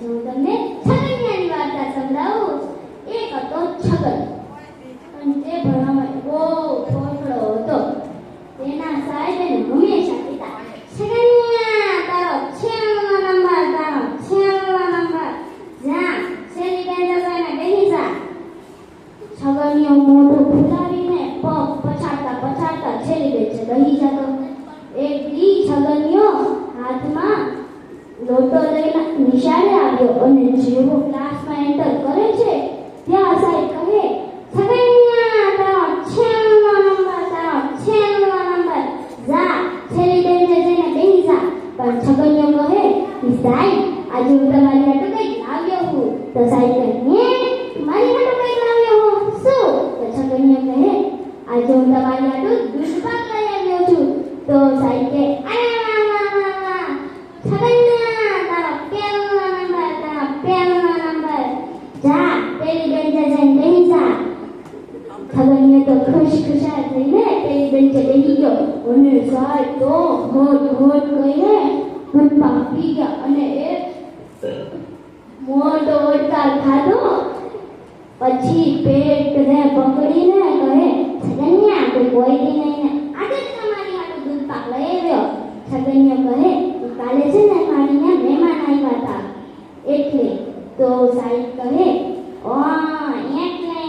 આજે હું તમને છગનિયાની વાર્તા સંભળાવું. એક હતો છગન અને તે ભણવામાં બહુ થોડો હતો. તેના સાહેબ એને હંમેશા કહેતા, છગનિયા તારો 96 નંબર, તારો 96 નંબર, જા છેલ્લી બેન્ચ પર બેસી જા. છગનિયો મોઢું ફૂલાવીને પગ પછાડતા પછાડતા છેલ્લી બેન્ચે બેસી જતો. એક દી છગનિયો હાથમાં લોટો લઈને નિશાળે આવ્યો અને જેવો ક્લાસમાં એન્ટર કરે છે ત્યાં સાહેબ કહે, છગનિયા તારો 96 નંબર, તારો 96 નંબર, જા છેલ્લી બેન્ચે જઈને બેસી જા. પણ છગનિયો કહે કે સાહેબ આજે હું તમારી હાટુ કંઈક લાવ્યો હું. તો સાહેબ કહે, હે મારી હાટુ કંઈક લાવ્યો હું? શું? તો છગનિયો કહે, આજે હું તમારી હાટુ દૂધ પાક લઈ આવ્યો છું. તો સાહેબ કહે, અરે વાહ વાહ વાહ વાહ, છગનિયા તારો 13 નંબર, તારો 13 નંબર, જા પેલી બેન્ચે જઈને બેસી જા. છગનિયો તો ખુશખુશાલ થઈને પેલી બેન્ચે બેસી ગયો અને સાહેબ તો હોટ હોટ કહીને દૂધ પાક પી ગયા અને એક મોટો ઓડકાર ખાધો. પછી પેટને પકડીને કહે, છગનિયા તું કોઈ દી નહીં ને આજે જ તમારી હાટુ દૂધ પાક લઈ આવ્યો. છગનિયો કહે, કાલે છે ને મારી ત્યાં મહેમાન આવ્યા હતા એટલે. તો સાહેબ કહે, ઓ એટલે.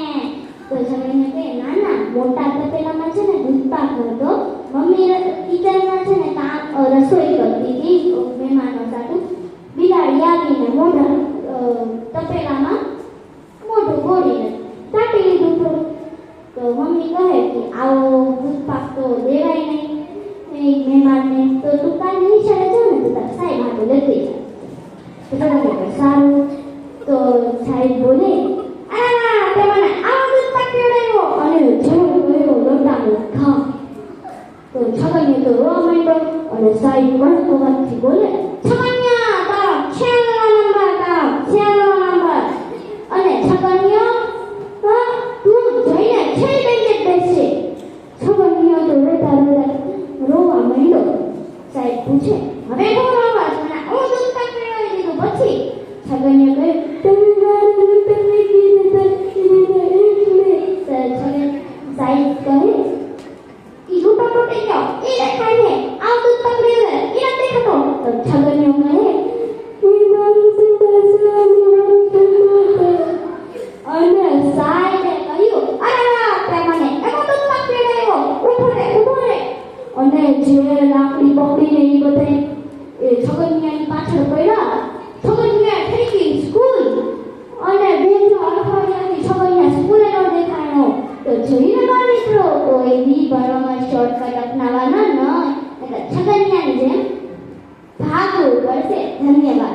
તો છગનિયો કહે, ના ના મોટા તપેલામાં છે ને દૂધ પાક હતો. મમ્મી કિચનમાં છે ને કામ રસોઈ કરતી હતી મહેમાનો સાથે. બિલાડી આવીને મોઢા તપેલામાં મોઢું ગોળીને કાપી લીધું થોડું. તો મમ્મી કહે કે આવો દૂધ પાક તો દેવાય નહીં મહેમાનને, તો તું કાલે નિશાળે જાવ ને તો તારા સાહેબ હાટુ લેતી જા. તો છગનિયો કહે સારું. તો સાહેબ બોલે, આ તે મને આવો દૂધ પાક પીવડાવ્યો અને જેવો ગયો લોટાનો ઘા. તો છગનિયો તો રોવા માંડ્યો અને સાહેબ વળતો અવાજથી બોલે, છગનિયા તારો 96 નંબર, તારો 96 નંબર. અને છગનિયો તું જઈને છેલ્લી બેન્ચે બેસજે. છગનિયો તો રોવા માંડ્યો. સાહેબ પૂછે, હવે કોણ રોવા છો? મને આવું દૂધ પાક પીવડાવી દીધું પછી? છગનિયો કહે, તમે મારું દૂધ તમે કીધું સાહેબ કહે, ઈ લૂંટો તૂટી ગયો એ દેખાય ને, આ દૂધ પાક લેવે એ નથી દેખાતો. તો છગનિયો કહે, અને સાહેબે કહ્યું, અરે વાહ તે મને એનો દૂધ પાક પીવડાવ્યો, ઊભો રે ઊભો રે. અને જે લાકડી પકડીને એ બધે એ છગનિયાની પાછળ પડ્યા. છગનિયા થઈ ગઈ સ્કૂલ અને બીજો અઠવાડિયાથી છગનિયા સ્કૂલે ન દેખાણો. તો જોઈને બાળ મિત્રો કોઈ બી ભણવામાં શોર્ટકટ અપનાવવાના ન, એટલે છગનિયાની જેમ ભાગવું પડશે. ધન્યવાદ.